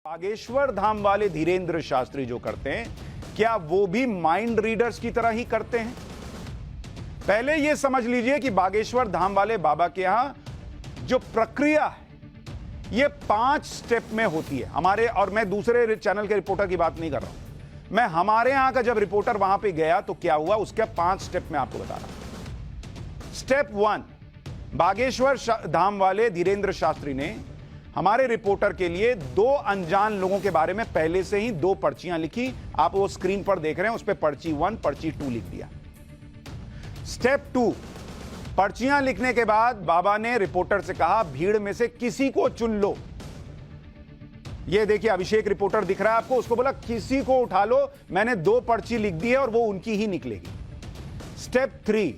बागेश्वर धाम वाले धीरेंद्र शास्त्री जो करते हैं, क्या वो भी माइंड रीडर्स की तरह ही करते हैं? पहले यह समझ लीजिए कि बागेश्वर धाम वाले बाबा के यहां जो प्रक्रिया है ये 5 स्टेप में होती है। हमारे, और मैं दूसरे चैनल के रिपोर्टर की बात नहीं कर रहा हूं, मैं हमारे यहां का जब रिपोर्टर वहां पे गया तो क्या हुआ उसके 5 स्टेप में आपको बता रहा हूं। स्टेप 1, बागेश्वर धाम वाले धीरेंद्र शास्त्री ने हमारे रिपोर्टर के लिए 2 अनजान लोगों के बारे में पहले से ही 2 पर्चियां लिखी। आप वो स्क्रीन पर देख रहे हैं, उस पर पर्ची 1 पर्ची 2 लिख दिया। स्टेप 2, पर्चियां लिखने के बाद बाबा ने रिपोर्टर से कहा भीड़ में से किसी को चुन लो। ये देखिए अभिषेक रिपोर्टर दिख रहा है आपको, उसको बोला किसी को उठा लो, मैंने 2 पर्ची लिख दी है और वो उनकी ही निकलेगी। स्टेप 3,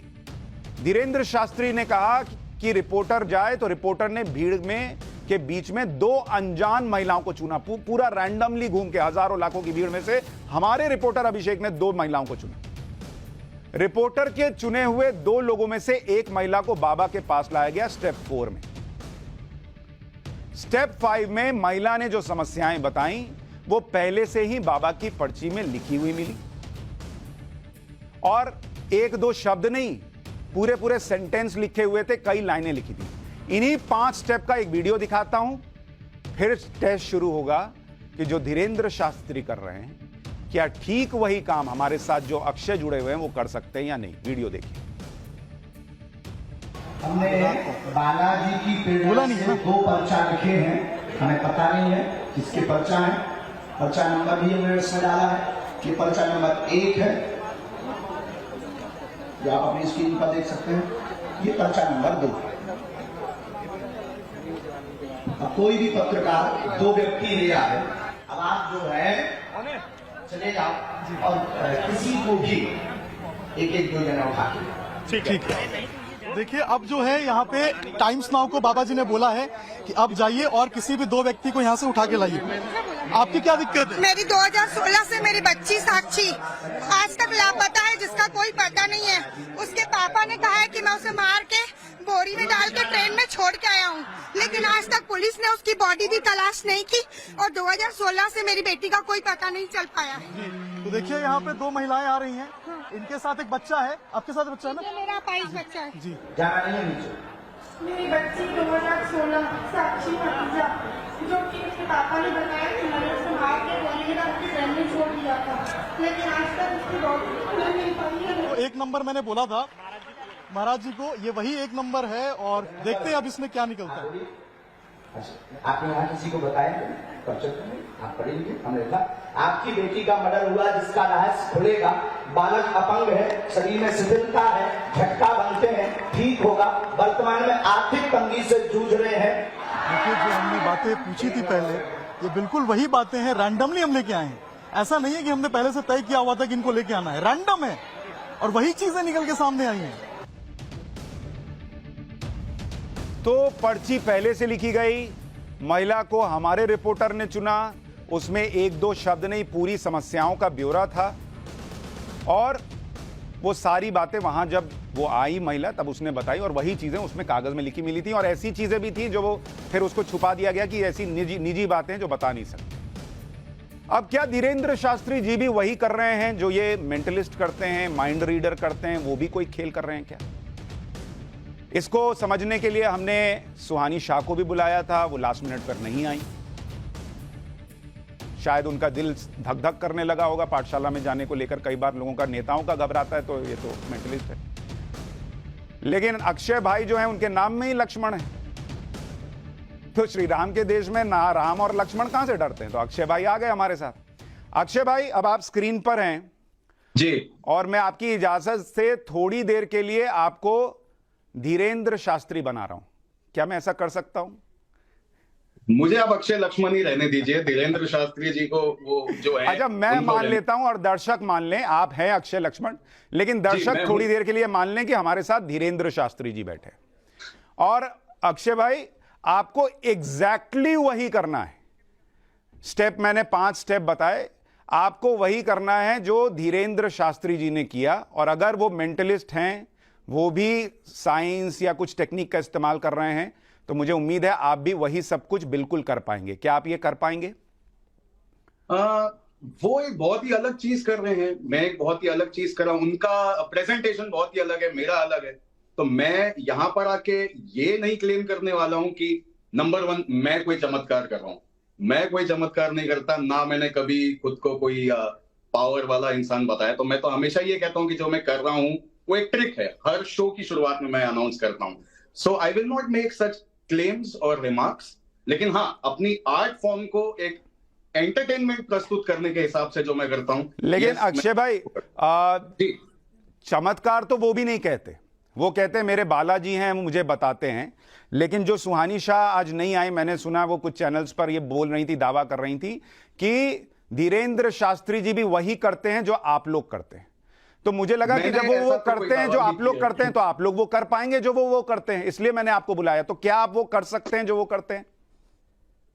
धीरेंद्र शास्त्री ने कहा कि रिपोर्टर जाए, तो रिपोर्टर ने भीड़ में के बीच में 2 अनजान महिलाओं को चुना। पूरा रैंडमली घूम के हजारों लाखों की भीड़ में से हमारे रिपोर्टर अभिषेक ने 2 महिलाओं को चुना। रिपोर्टर के चुने हुए 2 लोगों में से एक महिला को बाबा के पास लाया गया स्टेप 4 में। स्टेप 5 में महिला ने जो समस्याएं बताई वो पहले से ही बाबा की पर्ची में लिखी हुई मिली, और 1-2 शब्द नहीं, पूरे सेंटेंस लिखे हुए थे, कई लाइनें लिखी थी। इन्हीं 5 स्टेप का एक वीडियो दिखाता हूं, फिर टेस्ट शुरू होगा कि जो धीरेंद्र शास्त्री कर रहे हैं क्या ठीक वही काम हमारे साथ जो अक्षय जुड़े हुए हैं वो कर सकते हैं या नहीं। वीडियो देखिए। हमने बालाजी की प्रेरणा से 2 पर्चा लिखे हैं, हमें पता नहीं है किसके पर्चा है। पर्चा नंबर भी हमने इसमें डाला है कि पर्चा नंबर 1 है, जो आप अपनी स्क्रीन पर देख सकते हैं। ये पर्चा नंबर 2 है। अब कोई भी पत्रकार 2 व्यक्ति ले आए, अब आप जो है चले जाओ और किसी को भी एक 2 जना उठा के। ठीक है। देखिए अब जो है यहाँ पे टाइम्स नाउ को बाबा जी ने बोला है कि अब जाइए और किसी भी 2 व्यक्ति को यहाँ से उठा के लाइए। आपकी क्या दिक्कत है? मेरी 2016 से मेरी बच्ची साक्षी आज तक लापता है, जिसका कोई पता नहीं है। उसके पापा ने कहा है कि मैं उसे मार के बोरी में डाल के ट्रेन में छोड़ के आया हूँ, लेकिन आज तक पुलिस ने उसकी बॉडी भी तलाश नहीं की और 2016 से मेरी बेटी का कोई पता नहीं चल पाया है। तो देखिए यहाँ पे 2 महिलाएं आ रही हैं, इनके साथ एक बच्चा है। आपके साथ बच्चा है ना? मेरा 22 बच्चा है जी। जाना नहीं है नीचे। मेरी बच्ची 2016 साक्षी भतीजा, जो कि उसके पापा ने बताया कि मैंने उसे मार के बोरी में डाल के ट्रेन में छोड़ दिया था, लेकिन आज तक उसकी बॉडी नहीं पाई है। तो 1 नंबर मैंने बोला था महाराज जी को, ये वही 1 नंबर है, और देखते हैं अब इसमें क्या निकलता है। आपने यहाँ किसी को बताया आप पढ़ेंगे? हमने लिखा आपकी बेटी का मर्डर हुआ जिसका रहस्य खुलेगा, बालक अपंग है, शरीर में शिथिलता है, झटका बनते हैं, ठीक होगा, वर्तमान में आर्थिक तंगी से जूझ रहे हैं। देखिए जो हमने बातें पूछी थी पहले, ये बिल्कुल वही बातें हैं, रैंडमली हम लेके आए हैं। ऐसा नहीं है कि हमने पहले से तय किया हुआ था कि इनको लेके आना है, रैंडम है और वही चीजें निकल के सामने आई हैं। तो पर्ची पहले से लिखी गई, महिला को हमारे रिपोर्टर ने चुना, उसमें 1-2 शब्द नहीं, पूरी समस्याओं का ब्यौरा था, और वो सारी बातें वहां जब वो आई महिला तब उसने बताई, और वही चीजें उसमें कागज में लिखी मिली थी, और ऐसी चीजें भी थी जो वो फिर उसको छुपा दिया गया कि ऐसी निजी बातें जो बता नहीं सकते। अब क्या धीरेंद्र शास्त्री जी भी वही कर रहे हैं जो ये मेंटलिस्ट करते हैं, माइंड रीडर करते हैं, वो भी कोई खेल कर रहे हैं क्या? इसको समझने के लिए हमने सुहानी शाह को भी बुलाया था, वो लास्ट मिनट पर नहीं आई। शायद उनका दिल धक धक करने लगा होगा पाठशाला में जाने को लेकर। कई बार लोगों का, नेताओं का घबराता है, तो ये तो मेंटलिस्ट है। लेकिन अक्षय भाई जो है उनके नाम में ही लक्ष्मण है, तो श्री राम के देश में ना राम और लक्ष्मण कहां से डरते हैं? तो अक्षय भाई आ गए हमारे साथ। अक्षय भाई अब आप स्क्रीन पर हैं जी, और मैं आपकी इजाजत से थोड़ी देर के लिए आपको धीरेंद्र शास्त्री बना रहा हूं। क्या मैं ऐसा कर सकता हूं? मुझे आप अक्षय लक्ष्मण ही रहने दीजिए। धीरेंद्र शास्त्री जी को वो जो है, अच्छा मैं मान लेता हूं और दर्शक मान लें आप हैं अक्षय लक्ष्मण, लेकिन दर्शक थोड़ी देर के लिए मान लें कि हमारे साथ धीरेंद्र शास्त्री जी बैठे। और अक्षय भाई आपको एग्जैक्टली वही करना है। स्टेप मैंने 5 स्टेप बताए, आपको वही करना है जो धीरेंद्र शास्त्री जी ने किया। और अगर वो मेंटलिस्ट हैं, वो भी साइंस या कुछ टेक्निक का इस्तेमाल कर रहे हैं, तो मुझे उम्मीद है आप भी वही सब कुछ बिल्कुल कर पाएंगे। क्या आप ये कर पाएंगे? वो एक बहुत ही अलग चीज कर रहे हैं, मैं एक बहुत ही अलग चीज कर रहा हूं। उनका प्रेजेंटेशन बहुत ही अलग है, मेरा अलग है। तो मैं यहां पर आके ये नहीं क्लेम करने वाला हूं कि नंबर 1 मैं कोई चमत्कार कर रहा हूं। मैं कोई चमत्कार नहीं करता, ना मैंने कभी खुद को कोई पावर वाला इंसान बताया। तो मैं तो हमेशा ये कहता हूं कि जो मैं कर रहा हूं वो एक ट्रिक है। हर शो की शुरुआत में मैं अनाउंस करता हूं। So I will not make such claims और रिमार्क्स, लेकिन हाँ, अपनी आर्ट फॉर्म को एक एंटरटेनमेंट प्रस्तुत करने के हिसाब से जो मैं करता हूं। लेकिन अक्षय भाई, जी, चमत्कार तो वो भी नहीं कहते, वो कहते हैं मेरे बालाजी हैं, मुझे बताते हैं। लेकिन जो सुहानी शाह आज नहीं आई, मैंने सुना वो कुछ चैनल्स पर ये बोल रही थी, दावा कर रही थी कि धीरेंद्र शास्त्री जी भी वही करते हैं जो आप लोग करते हैं। तो मुझे लगा कि जब वो करते हैं जो आप लोग करते हैं, तो आप लोग वो कर पाएंगे जो वो करते हैं, इसलिए मैंने आपको बुलाया। तो क्या आप वो कर सकते हैं जो वो करते हैं?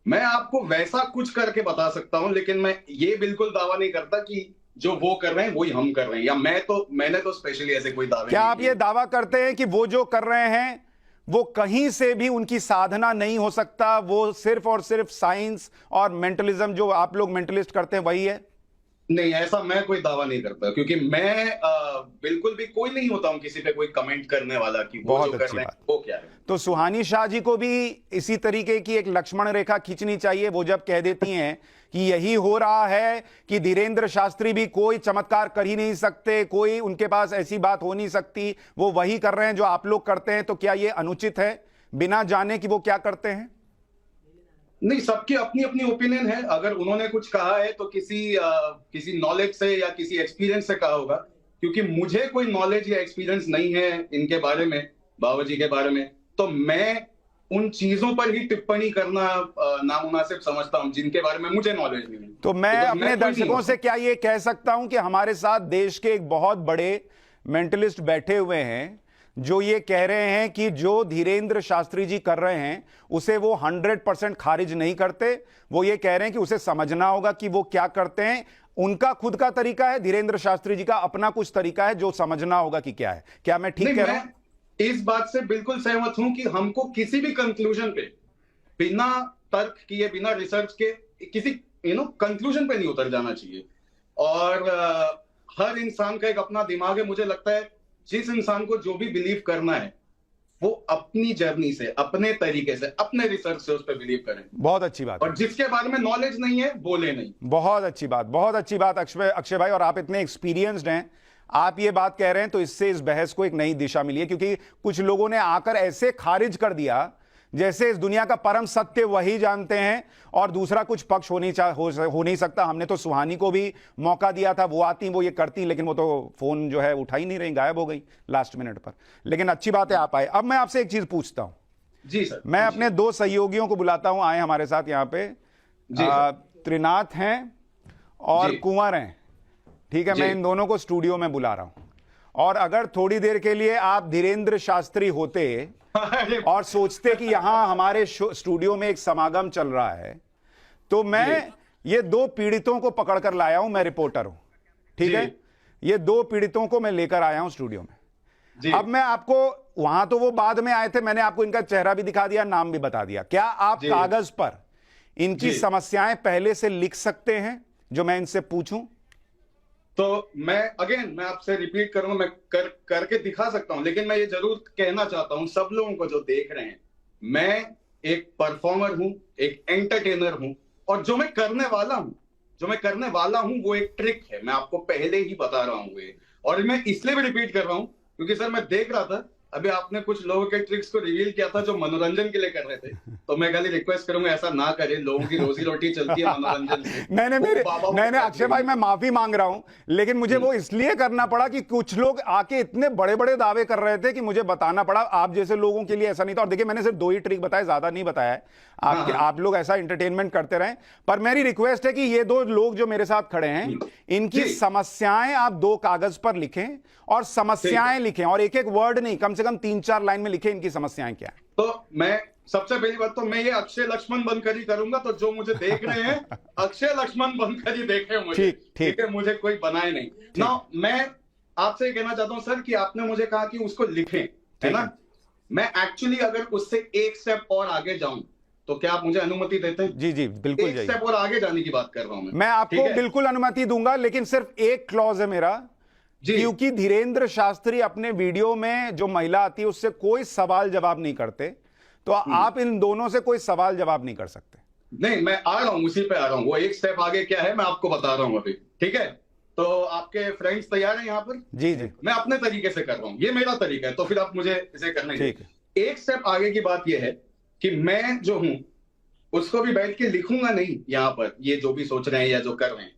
मैं आपको वैसा कुछ करके बता सकता हूं, लेकिन मैं ये बिल्कुल दावा नहीं करता कि जो वो कर रहे हैं वही हम कर रहे हैं, या मैंने तो स्पेशली ऐसे कोई दावे क्या नहीं आप ये दावा करते हैं कि वो जो कर रहे हैं वो कहीं से भी उनकी साधना नहीं हो सकता, वो सिर्फ और सिर्फ साइंस और मेंटलिज्म जो आप लोग मेंटलिस्ट करते हैं वही है? नहीं, ऐसा मैं कोई दावा नहीं करता, क्योंकि मैं बिल्कुल भी कोई नहीं होता हूं किसी पे कोई कमेंट करने वाला कि वो जो कर रहे हैं वो क्या है। तो सुहानी शाह जी को भी इसी तरीके की एक लक्ष्मण रेखा खींचनी चाहिए। वो जब कह देती हैं कि यही हो रहा है कि धीरेंद्र शास्त्री भी कोई चमत्कार कर ही नहीं सकते, कोई उनके पास ऐसी बात हो नहीं सकती, वो वही कर रहे हैं जो आप लोग करते हैं, तो क्या ये अनुचित है बिना जाने कि वो क्या करते हैं? नहीं, सबकी अपनी अपनी ओपिनियन है। अगर उन्होंने कुछ कहा है तो किसी नॉलेज से या किसी एक्सपीरियंस से कहा होगा, क्योंकि मुझे कोई नॉलेज या एक्सपीरियंस नहीं है इनके बारे में, बाबा जी के बारे में। तो मैं उन चीजों पर ही टिप्पणी करना नामुनासिब समझता हूं जिनके बारे में मुझे नॉलेज नहीं है। तो मैं अपने दर्शकों से क्या ये कह सकता हूं कि हमारे साथ देश के एक बहुत बड़े मेंटलिस्ट बैठे हुए हैं जो ये कह रहे हैं कि जो धीरेंद्र शास्त्री जी कर रहे हैं उसे वो 100% खारिज नहीं करते। वो ये कह रहे हैं कि उसे समझना होगा कि वो क्या करते हैं। उनका खुद का तरीका है, धीरेंद्र शास्त्री जी का अपना कुछ तरीका है जो समझना होगा कि क्या है। क्या मैं ठीक कह रहा हूं? इस बात से बिल्कुल सहमत हूं कि हमको किसी भी कंक्लूजन पे बिना तर्क किए, बिना रिसर्च के किसी कंक्लूजन पे नहीं उतर जाना चाहिए। और हर इंसान का एक अपना दिमाग है। मुझे लगता है जिस इंसान को जो भी बिलीव करना है वो अपनी जर्नी से, अपने तरीके से, अपने रिसर्च से उस पर बिलीव करें। बहुत अच्छी बात। और जिसके बारे में नॉलेज नहीं है बोले नहीं। बहुत अच्छी बात, बहुत अच्छी बात अक्षय भाई। और आप इतने एक्सपीरियंस्ड हैं, आप ये बात कह रहे हैं तो इससे इस बहस को एक नई दिशा मिली है, क्योंकि कुछ लोगों ने आकर ऐसे खारिज कर दिया जैसे इस दुनिया का परम सत्य वही जानते हैं और दूसरा कुछ पक्ष हो नहीं सकता। हमने तो सुहानी को भी मौका दिया था, वो आती, वो ये करती, लेकिन वो तो फोन जो है उठा ही नहीं रही, गायब हो गई लास्ट मिनट पर। लेकिन अच्छी बात है आप आए। अब मैं आपसे एक चीज पूछता हूं। जी सर। मैं अपने 2 सहयोगियों को बुलाता हूं, आए हमारे साथ यहाँ पे। त्रिनाथ हैं और कुंवर हैं, ठीक है? मैं इन दोनों को स्टूडियो में बुला रहा हूं। और अगर थोड़ी देर के लिए आप धीरेंद्र शास्त्री होते और सोचते कि यहां हमारे स्टूडियो में एक समागम चल रहा है, तो मैं ये 2 पीड़ितों को पकड़कर लाया हूं। मैं रिपोर्टर हूं, ठीक है? ये 2 पीड़ितों को मैं लेकर आया हूं स्टूडियो में। अब मैं आपको, वहां तो वो बाद में आए थे, मैंने आपको इनका चेहरा भी दिखा दिया, नाम भी बता दिया। क्या आप कागज पर इनकी समस्याएं पहले से लिख सकते हैं जो मैं इनसे पूछूं? तो मैं आपसे रिपीट करूंगा, मैं करके दिखा सकता हूं, लेकिन मैं ये जरूर कहना चाहता हूं सब लोगों को जो देख रहे हैं, मैं एक परफॉर्मर हूं, एक एंटरटेनर हूं, और जो मैं करने वाला हूं वो एक ट्रिक है। मैं आपको पहले ही बता रहा हूं ये, और मैं इसलिए भी रिपीट कर रहा हूं क्योंकि सर मैं देख रहा था अभी आपने कुछ लोगों के ट्रिक्स को रिवील किया था जो मनोरंजन के लिए कर रहे थे। तो मैं खाली रिक्वेस्ट करूंगा ऐसा ना करें, लोगों की रोजी रोटी चलती है मनोरंजन से। नहीं अक्षय भाई, मैं माफी मांग रहा हूं, लेकिन मुझे वो इसलिए करना पड़ा कि कुछ लोग आके इतने बड़े बड़े दावे कर रहे थे कि मुझे बताना पड़ा। आप जैसे लोगों के लिए ऐसा नहीं था। और देखिए, मैंने सिर्फ 2 ही ट्रिक बताए, ज्यादा नहीं बताया है। आप लोग ऐसा एंटरटेनमेंट करते रहें। पर मेरी रिक्वेस्ट है कि ये 2 लोग जो मेरे साथ खड़े हैं, इनकी समस्याएं आप 2 कागज पर लिखें और समस्याएं लिखें, और एक-एक वर्ड नहीं, कम से कम 3-4 लाइन में लिखें इनकी समस्याएं क्या है। तो मैं सबसे पहली बात तो मैं ये अक्षय लक्ष्मण बनकर ही करूंगा। तो जो मुझे देख रहे हैं अक्षय लक्ष्मण बनकर ही देखें मुझे, ठीक है? मुझे कोई बनाए नहीं ना। मैं आपसे ये कहना चाहता हूं सर कि आपने मुझे कहा कि उसको लिखें, है ना? मैं एक्चुअली अगर उससे एक स्टेप और आगे जाऊं तो क्या आप मुझे अनुमति देते हैं? जी जी बिल्कुल एक जाइए। स्टेप और आगे जाने की बात कर रहा हूं मैं आपको ठीक है? बिल्कुल अनुमति दूंगा, लेकिन सिर्फ एक क्लॉज है मेरा, जी। क्योंकि धीरेंद्र शास्त्री अपने वीडियो में जो महिला आती है उससे कोई सवाल जवाब नहीं करते, तो आप इन दोनों से कोई सवाल जवाब नहीं कर सकते। नहीं, मैं आ रहा हूं, उसी पे आ रहा हूं। वो एक स्टेप आगे क्या है मैं आपको बता रहा हूं अभी, ठीक है? तो आपके फ्रेंड्स तैयार हैं यहाँ पर? जी जी मैं अपने तरीके से कर रहा हूं, ये मेरा तरीका है, तो फिर आप मुझे इसे करने ठीक दीजिए। एक स्टेप आगे की बात यह है कि मैं जो हूं उसको भी बैठ के लिखूंगा नहीं यहाँ पर, ये जो भी सोच रहे हैं या जो कर रहे हैं,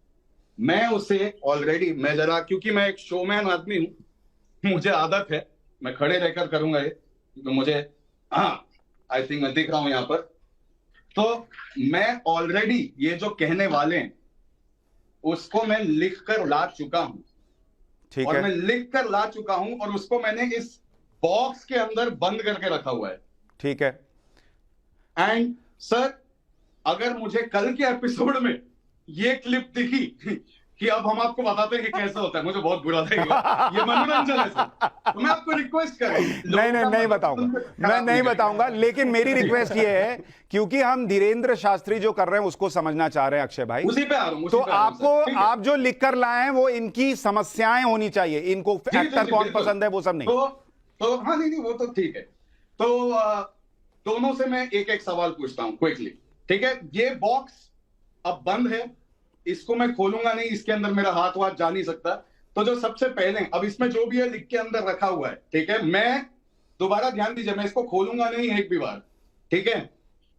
मैं उसे ऑलरेडी, मैं जरा, क्योंकि मैं एक शोमैन आदमी हूं, मुझे आदत है, मैं खड़े रहकर करूंगा ये, तो मुझे, हाँ आई थिंक मैं दिख रहा हूं यहाँ पर, तो मैं ऑलरेडी ये जो कहने वाले हैं उसको मैं लिख कर ला चुका हूं, ठीक और मैं है लिख कर ला चुका हूं, और उसको मैंने इस बॉक्स के अंदर बंद करके रखा हुआ है। ठीक है। एंड सर, अगर मुझे कल के एपिसोड में ये क्लिप दिखी कि अब हम आपको बताते हैं कि कैसे होता है, मुझे बहुत बुरा लगेगा, ये मनोरंजन है सर, तो मैं आपको रिक्वेस्ट कर रहा हूं। नहीं बताऊंगा, मैं नहीं बताऊंगा, लेकिन मेरी रिक्वेस्ट ये है, क्योंकि हम धीरेंद्र शास्त्री जो कर रहे हैं उसको समझना चाह रहे हैं अक्षय भाई, उसी पे आ रहा हूं, तो आपको, आप जो लिख कर लाए हैं वो इनकी समस्याएं होनी चाहिए, इनको एक्टर कौन पसंद है वो सब नहीं। तो हाँ, नहीं वो तो ठीक है। तो दोनों से मैं एक एक सवाल पूछता हूं क्विकली, ठीक है? ये बॉक्स अब बंद है, इसको मैं खोलूंगा नहीं, इसके अंदर मेरा हाथ वाथ जा नहीं सकता, तो जो सबसे पहले, अब इसमें जो भी है लिख के अंदर रखा हुआ है, ठीक है? मैं दोबारा ध्यान दीजिए, मैं इसको खोलूंगा नहीं एक भी बार, ठीक है?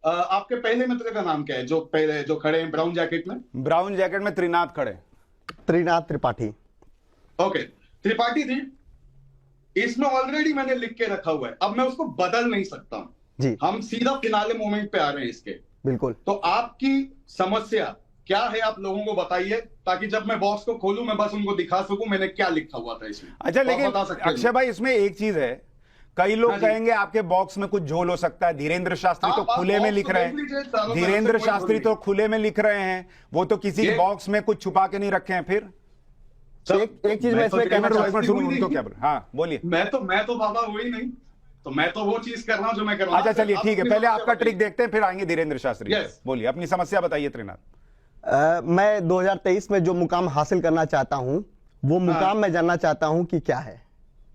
आपके पहले मित्र का नाम क्या है, जो पहले जो खड़े हैं ब्राउन जैकेट में? ब्राउन जैकेट में त्रिनाथ खड़े। त्रिनाथ त्रिपाठी। ओके, त्रिपाठी थी। इसमें ऑलरेडी मैंने लिख के रखा हुआ है, अब मैं उसको बदल नहीं सकता हूं जी। हम सीधा फिनाले मोमेंट पे आ रहे हैं इसके। बिल्कुल। तो आपकी समस्या क्या है, आप लोगों को बताइए, ताकि जब मैं बॉक्स को खोलूं मैं बस उनको दिखा सकूं मैंने क्या लिखा हुआ था इसमें। अच्छा, तो आप लेकिन बता सकते हैं? अक्षय भाई इसमें एक चीज है, कई लोग हाँ जी। कहेंगे आपके बॉक्स में कुछ झोल हो सकता है, धीरेंद्र शास्त्री तो आप खुले में बॉक्स लिख तो रहे देख लीजिए, हैं, चारों तरफ से धीरेंद्र कोई शास्त्री झोल तो नहीं। खुले में लिख रहे हैं, वो तो किसी ये- बॉक्स में कुछ छुपा के नहीं रखे हैं। फिर एक चीज मैं इसमें कहना एक मिनट सुनो, उनको क्या बोल, हाँ बोलिए। मैं तो बाबा हुई नहीं, तो मैं तो वो चीज कर रहा हूं जो मैं कर रहा हूं। अच्छा चलिए आप ठीक है, अपनी पहले समस्या आपका ट्रिक बताइए। देखते हैं, फिर आएंगे धीरेंद्र शास्त्री। Yes. बोलिए अपनी समस्या बताइए त्रिनाथ। मैं 2023 में जो मुकाम हासिल करना चाहता हूं, वो मुकाम मैं जानना चाहता हूं कि क्या है।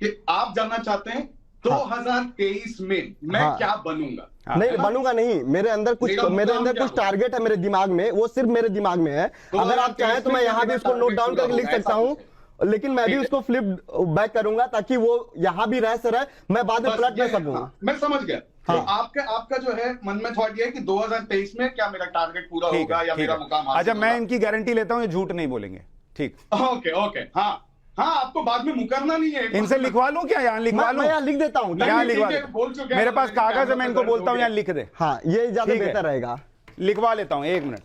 कि आप जानना चाहते हैं 2023 में मैं हाँ। क्या बनूंगा? हाँ। नहीं बनूंगा नहीं, मेरे अंदर कुछ मेरा मेरे मुकाम अंदर क्या कुछ होगा? टारगेट है मेरे दिमाग में, वो सिर्फ मेरे दिमाग में है। अगर आप चाहें तो मैं यहाँ भी उसको नोट डाउन करके लिख सकता हूँ, लेकिन मैं भी उसको फ्लिप बैक करूंगा ताकि वो यहाँ भी रह से रहे, मैं बाद में बस पलट ये- नहीं सकूंगा। हाँ, मैं समझ गया। तो आपका जो है मन में थॉट ये है कि 2023 में क्या मेरा टारगेट पूरा ठीक होगा है या ठीक मेरा है। मुकाम अच्छा हासिल मैं होगा? इनकी गारंटी लेता हूँ, ये झूठ नहीं बोलेंगे। ठीक, ओके ओके, हाँ हाँ, आपको बाद में मुकरना नहीं है। इनसे लिखवा लूं क्या, यहाँ लिखवा लूं? मैं यहाँ लिख देता हूँ। यहाँ नहीं, लिखवा ठीक है, दे। बोल चुके हैं, मेरे पास तो कागज है, मैं इनको कैमरा बोलता हूँ पे यहाँ लिख दे। हाँ, ये ज्यादा ठीक है। बेहतर रहेगा। लिखवा लेता हूँ, एक मिनट।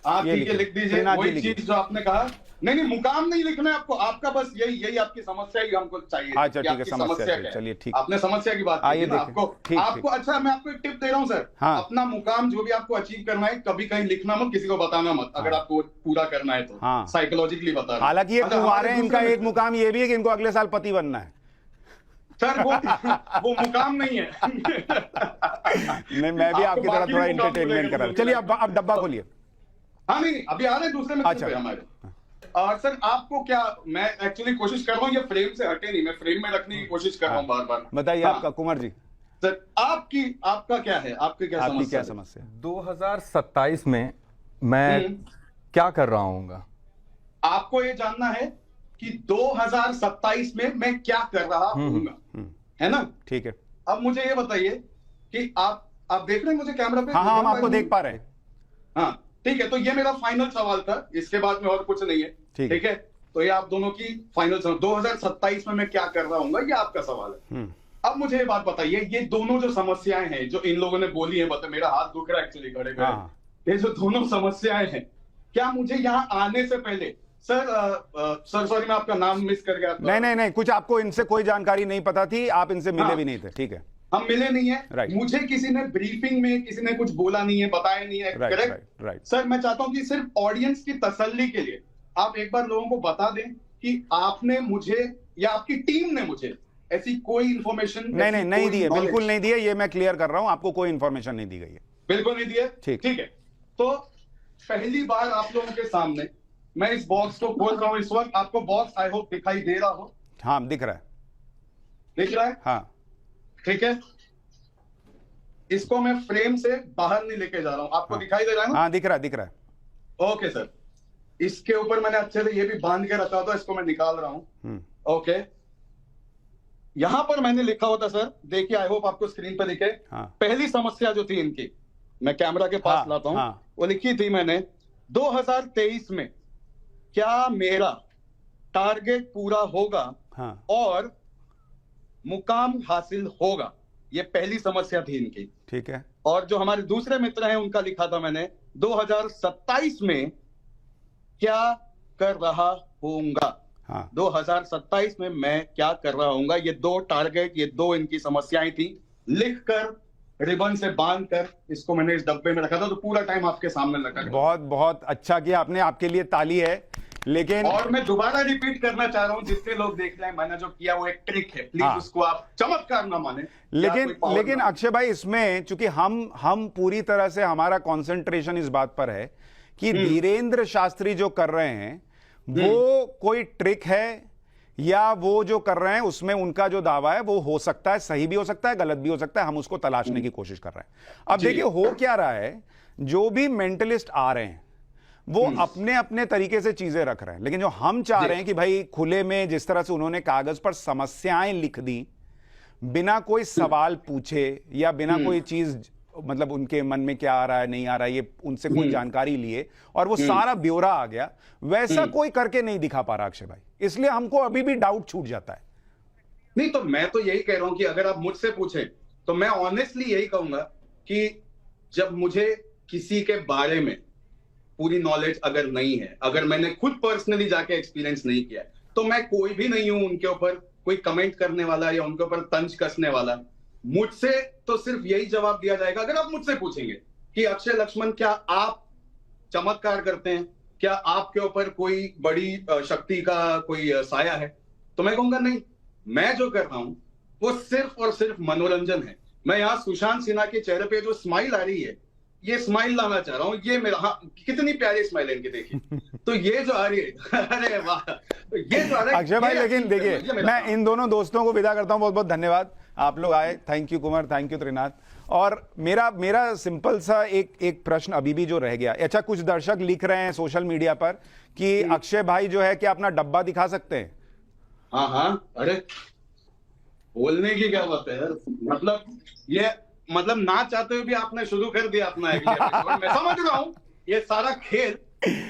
आप ये ठीक है, लिख दीजिए त्रिनाथ जी वही लिखिए। चीज जो आपने कहा। नहीं मुकाम नहीं लिखना है आपको, आपका बस यही आपकी समस्या ही हमको चाहिए। अच्छा, कि ठीक है, आपकी समस्या क्या है, है। चलिए, ठीक। आपने समस्या की बात की आइए थी ना, देखें। आपको ठीक, आपको अच्छा मैं आपको एक टिप दे रहा हूँ सर। हाँ। अपना मुकाम जो भी आपको अचीव करना है कभी कहीं लिखना मत, किसी को बताना मत, अगर आपको पूरा करना है तो। हाँ। साइकोलॉजिकली बता रहा हूं। हालांकि ये अच्छा, कुंवारे हमारे हैं, इनका दूसरे एक मुकाम ये भी है कि इनको अगले साल पति बनना है। सर वो मुकाम नहीं है। नहीं, मैं भी आपको आपकी तरह बाकी थोड़ा मुकाम एंटरटेनमेंट मिलेगा, करा। चलिए अब डब्बा खोलिए। हाँ नहीं अभी आ रहे हैं दूसरे में अच्छा। हमारे। और सर आपको क्या, मैं एक्चुअली कोशिश कर रहा हूँ ये फ्रेम से हटे नहीं, मैं फ्रेम में रखने की कोशिश कर रहा हूँ बार बार। बताइए हाँ। आपका, कुमार जी सर आपका क्या है, आपकी क्या आपकी क्या समस्या है? समस्या है? 2027 में मैं क्या कर रहा हूँगा? आपको ये जानना है कि 2027 में मैं क्या कर रहा हूँगा, है ना? ठीक है। अब मुझे ये बताइए कि आप देख रहे हैं मुझे कैमरा पे? हाँ हम आपको देख पा रहे हैं। हाँ ठीक है, तो ये मेरा फाइनल सवाल था, इसके बाद में और कुछ नहीं है। ठीक है, तो ये आप दोनों की फाइनल सवाल, 2027 में मैं क्या कर रहा हूँ, ये आपका सवाल है। अब मुझे ये बात बताइए, ये दोनों जो समस्याएं हैं जो इन लोगों ने बोली है, बता मेरा हाथ दुख रहा है एक्चुअली खड़े खड़े, ये जो दोनों समस्याएं हैं, क्या मुझे यहाँ आने से पहले सर सॉरी मैं आपका नाम मिस कर गया। नहीं कुछ आपको इनसे कोई जानकारी नहीं पता थी, आप इनसे मिले भी नहीं थे। ठीक है, हम मिले नहीं है, Right. मुझे किसी ने ब्रीफिंग में किसी ने कुछ बोला नहीं है, बताया नहीं है। करेक्ट सर, मैं चाहता हूं कि सिर्फ ऑडियंस की तसल्ली के लिए आप एक बार लोगों को बता दें कि आपने मुझे या आपकी टीम ने मुझे ऐसी कोई इंफॉर्मेशन नहीं दी है, बिल्कुल नहीं दी है, ये मैं क्लियर कर रहा हूं, आपको कोई इंफॉर्मेशन नहीं दी गई है। बिल्कुल नहीं दिए। ठीक। ठीक है, तो पहली बार आप लोगों के सामने मैं इस बॉक्स को खोल रहा हूं। इस वक्त आपको बॉक्स आई होप दिखाई दे रहा हो। हाँ, दिख रहा है। दिख रहा है? हाँ, ठीक है, इसको मैं फ्रेम से बाहर नहीं लेके जा रहा हूं। आपको हाँ। दिखाई दे रहा है ना? हाँ, दिख रहा है, दिख रहा है। ओके सर, इसके ऊपर मैंने अच्छे से ये भी बांध के रखा था, इसको मैं निकाल रहा हूं। ओके, यहां पर मैंने लिखा होता सर, देखिए आई होप आपको स्क्रीन पर दिखे। हाँ। पहली समस्या जो थी इनकी, मैं कैमरा के पास हाँ, लाता हूं। हाँ। वो लिखी थी मैंने, 2023 में क्या मेरा टारगेट पूरा होगा हाँ। और मुकाम हासिल होगा, ये पहली समस्या थी इनकी। ठीक है। और जो हमारे दूसरे मित्र हैं उनका लिखा था मैंने, 2027 में क्या कर रहा होऊंगा। हाँ। 2027 में मैं क्या कर रहा होऊंगा, ये दो टारगेट, ये दो इनकी समस्याएं थी। लिखकर रिबन से बांधकर इसको मैंने इस डब्बे में रखा था, तो पूरा टाइम आपके सामने रखा। बहुत बहुत अच्छा किया आपने, आपके लिए ताली है। लेकिन और मैं दोबारा रिपीट करना चाह रहा हूं, जितने लोग देख रहे हैं, मैंने जो किया वो एक ट्रिक है, प्लीज हाँ। उसको आप चमत्कार ना माने। लेकिन अक्षय भाई, इसमें चूंकि हम पूरी तरह से, हमारा कंसंट्रेशन इस बात पर है कि धीरेंद्र शास्त्री जो कर रहे हैं वो कोई ट्रिक है या वो जो कर रहे हैं उसमें उनका जो दावा है वो हो सकता है सही भी हो सकता है, गलत भी हो सकता है, हम उसको तलाशने की कोशिश कर रहे हैं। अब देखिए हो क्या रहा है, जो भी मेंटलिस्ट आ रहे हैं वो अपने अपने तरीके से चीजें रख रहे हैं, लेकिन जो हम चाह रहे हैं कि भाई खुले में, जिस तरह से उन्होंने कागज पर समस्याएं लिख दी बिना कोई सवाल पूछे या बिना कोई चीज, मतलब उनके मन में क्या आ रहा है नहीं आ रहा है, ये उनसे कोई जानकारी लिए और वो सारा ब्यौरा आ गया, वैसा कोई करके नहीं दिखा पा रहा अक्षय भाई, इसलिए हमको अभी भी डाउट छूट जाता है। नहीं, तो मैं तो यही कह रहा हूं कि अगर आप मुझसे पूछें तो मैं ऑनेस्टली यही कहूंगा कि जब मुझे किसी के बारे में पूरी नॉलेज अगर नहीं है, अगर मैंने खुद पर्सनली जाके एक्सपीरियंस नहीं किया, तो मैं कोई भी नहीं हूं उनके ऊपर कोई कमेंट करने वाला या उनके ऊपर तंज कसने वाला। मुझसे तो सिर्फ यही जवाब दिया जाएगा, अगर आप मुझसे पूछेंगे कि अक्षय लक्ष्मण क्या आप चमत्कार करते हैं, क्या आपके ऊपर कोई बड़ी शक्ति का कोई साया है, तो मैं कहूंगा नहीं, मैं जो कर रहा हूं वो सिर्फ और सिर्फ मनोरंजन है। मैं यहां सुशांत सिन्हा के चेहरे पे जो स्माइल आ रही है, ये स्माइल लाना चाह रहा हूं। ये मेरा, हाँ, कितनी प्यारी स्माइल है इनकी, देखिए। तो ये जो आ रही है, अरे वाह, ये जो आ रहा है अक्षय भाई, लेकिन देखिए मैं इन दोनों दोस्तों को विदा करता हूं, बहुत बहुत धन्यवाद आप लोग आए। Thank you Kumar, thank you Trinath. और मेरा सिंपल सा एक प्रश्न अभी भी जो रह गया, अच्छा कुछ दर्शक लिख रहे हैं सोशल मीडिया पर कि अक्षय भाई जो है कि अपना डब्बा दिखा सकते हैं। हाँ हाँ, अरे बोलने की क्या बात है यार, मतलब ना चाहते हुए भी आपने शुरू कर दिया अपना एपिसोड। मैं समझ रहा हूँ ये सारा खेल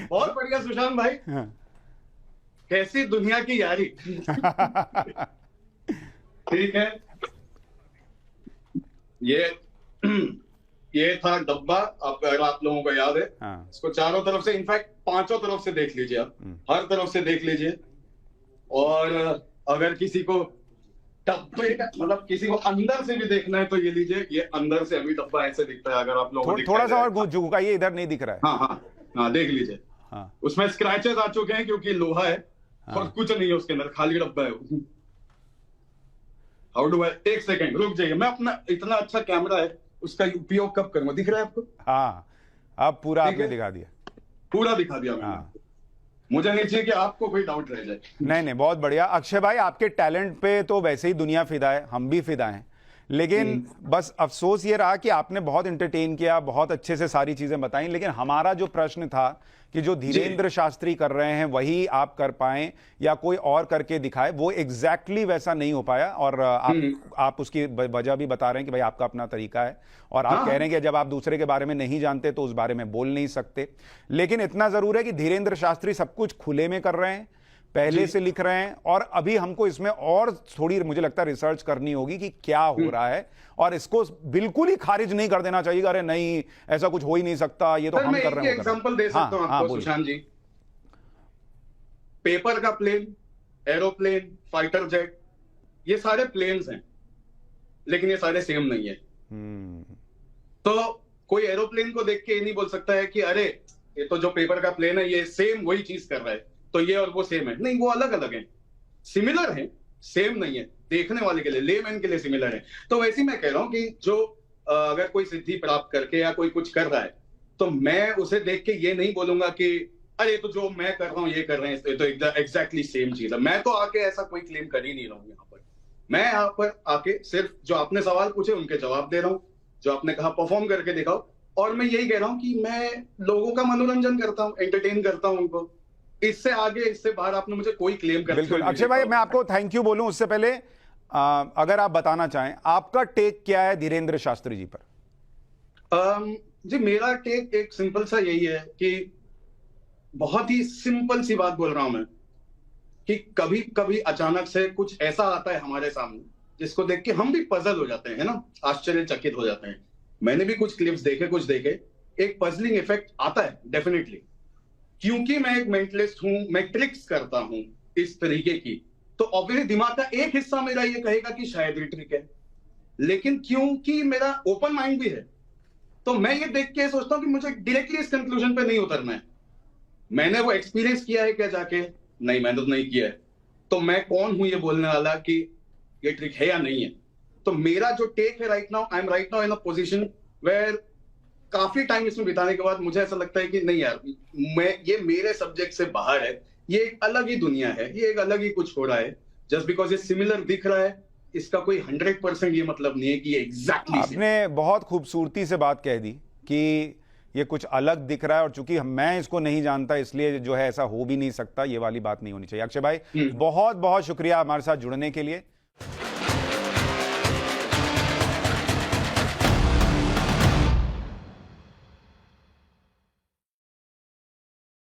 बहुत बढ़िया सुशांत भाई, कैसी दुनिया की यारी। ठीक है, ये था डब्बा, अगर आप लोगों को याद है। हाँ। इसको चारों तरफ से, इनफैक्ट पांचों तरफ से देख लीजिए आप, हर तरफ से देख लीजिए। और अगर किसी को डब्बे का, मतलब किसी को अंदर से भी देखना है तो ये लीजिए, ये अंदर से अभी डब्बा ऐसे दिखता है। अगर आप लोगों को थोड़ा सा और झुकाइए, इधर नहीं दिख रहा है। हाँ हाँ हाँ, देख लीजिए। हाँ। उसमें स्क्रैचेस आ चुके हैं क्योंकि लोहा है। हाँ। और कुछ नहीं है उसके अंदर, खाली डब्बा है। हाउ डू आई, एक सेकेंड रुक जाइए, मैं अपना इतना अच्छा कैमरा है उसका उपयोग कब करूंगा, दिख रहा है आपको? हाँ, अब पूरा आपने दिखा दिया, पूरा दिखा दिया मैंने। हाँ। मुझे नहीं चाहिए कि आपको कोई डाउट रह जाए। नहीं, बहुत बढ़िया अक्षय भाई, आपके टैलेंट पे तो वैसे ही दुनिया फिदा है, हम भी फिदा हैं, लेकिन बस अफसोस ये रहा कि आपने बहुत एंटरटेन किया, बहुत अच्छे से सारी चीजें बताई, लेकिन हमारा जो प्रश्न था कि जो धीरेंद्र शास्त्री कर रहे हैं वही आप कर पाएं या कोई और करके दिखाए, वो एग्जैक्टली वैसा नहीं हो पाया। और आप उसकी वजह भी बता रहे हैं कि भाई आपका अपना तरीका है, और आप कह रहे हैं कि जब आप दूसरे के बारे में नहीं जानते तो उस बारे में बोल नहीं सकते। लेकिन इतना जरूर है कि धीरेंद्र शास्त्री सब कुछ खुले में कर रहे हैं, पहले से लिख रहे हैं, और अभी हमको इसमें और थोड़ी, मुझे लगता है, रिसर्च करनी होगी कि क्या हो रहा है, और इसको बिल्कुल ही खारिज नहीं कर देना चाहिए, अरे नहीं ऐसा कुछ हो ही नहीं सकता, ये तो हम कर रहे हैं। एग्जांपल दे सकता हूं आपको सुशांत जी। पेपर का प्लेन, एरोप्लेन, फाइटर जेट, ये सारे प्लेन्स हैं, लेकिन ये सारे सेम नहीं है। तो कोई एरोप्लेन को देख के ये नहीं बोल सकता है कि अरे ये तो जो पेपर का प्लेन है ये सेम वही चीज कर रहा है, तो ये और वो सेम है। नहीं, वो अलग अलग है, सिमिलर है, सेम नहीं है। देखने वाले के लिए, लेमैन के लिए सिमिलर है। तो वैसे ही मैं कह रहा हूं कि जो अगर कोई सिद्धि प्राप्त करके या कोई कुछ कर रहा है तो मैं उसे देख के ये नहीं बोलूंगा कि अरे तो जो मैं कर रहा हूँ ये कर रहे हैं, तो एग्जैक्टली सेम चीज है। मैं तो आके ऐसा कोई क्लेम कर ही नहीं रहा हूँ यहाँ पर। मैं यहाँ पर आके सिर्फ जो आपने सवाल पूछे उनके जवाब दे रहा हूँ, जो आपने कहा परफॉर्म करके दिखाओ, और मैं यही कह रहा हूँ कि मैं लोगों का मनोरंजन करता हूँ, एंटरटेन करता हूँ उनको। इससे आगे, इससे बाहर आपने मुझे कोई क्लेम कर बिल्कुल अक्षय भाई, मैं आपको थैंक यू बोलूं उससे पहले अगर आप बताना चाहें आपका टेक क्या है धीरेन्द्र शास्त्री जी पर? जी मेरा टेक एक सिंपल सा यही है कि बहुत ही सिंपल सी बात बोल रहा हूं मैं कि कभी कभी अचानक से कुछ ऐसा आता है हमारे सामने जिसको देख के हम भी पजल हो जाते हैं, है ना, आश्चर्यचकित हो जाते हैं। मैंने भी कुछ क्लिप्स देखे, कुछ देखे, एक पजलिंग इफेक्ट आता है डेफिनेटली। क्योंकि मैं एक मेंटलिस्ट हूं, मैं ट्रिक्स करता हूं इस तरीके की, तो ऑब्वियसली दिमाग का एक हिस्सा मेरा ये कहेगा कि शायद ये ट्रिक है, लेकिन क्योंकि मेरा ओपन माइंड भी है तो मैं ये देख के सोचता हूं कि मुझे डायरेक्टली इस कंक्लूजन पे नहीं उतरना है। मैंने वो एक्सपीरियंस किया है क्या जाके? नहीं, मैंने तो नहीं किया है, तो मैं कौन हूं ये बोलने वाला कि ये ट्रिक है या नहीं है। तो मेरा जो टेक है right now, I am right now in a position where काफी टाइम इसमें बिताने के बाद मुझे ऐसा लगता है कि नहीं यार, ये मेरे सब्जेक्ट से बाहर है, ये एक अलग ही दुनिया है, ये एक अलग ही कुछ हो रहा है। जस्ट बिकॉज ये सिमिलर दिख रहा है, इसका कोई 100% ये मतलब नहीं है कि ये एग्जैक्टली। आपने बहुत खूबसूरती से बात कह दी कि ये कुछ अलग दिख रहा है, और चूंकि मैं इसको नहीं जानता इसलिए जो है ऐसा हो भी नहीं सकता, ये वाली बात नहीं होनी चाहिए। अक्षय भाई बहुत बहुत शुक्रिया हमारे साथ जुड़ने के लिए।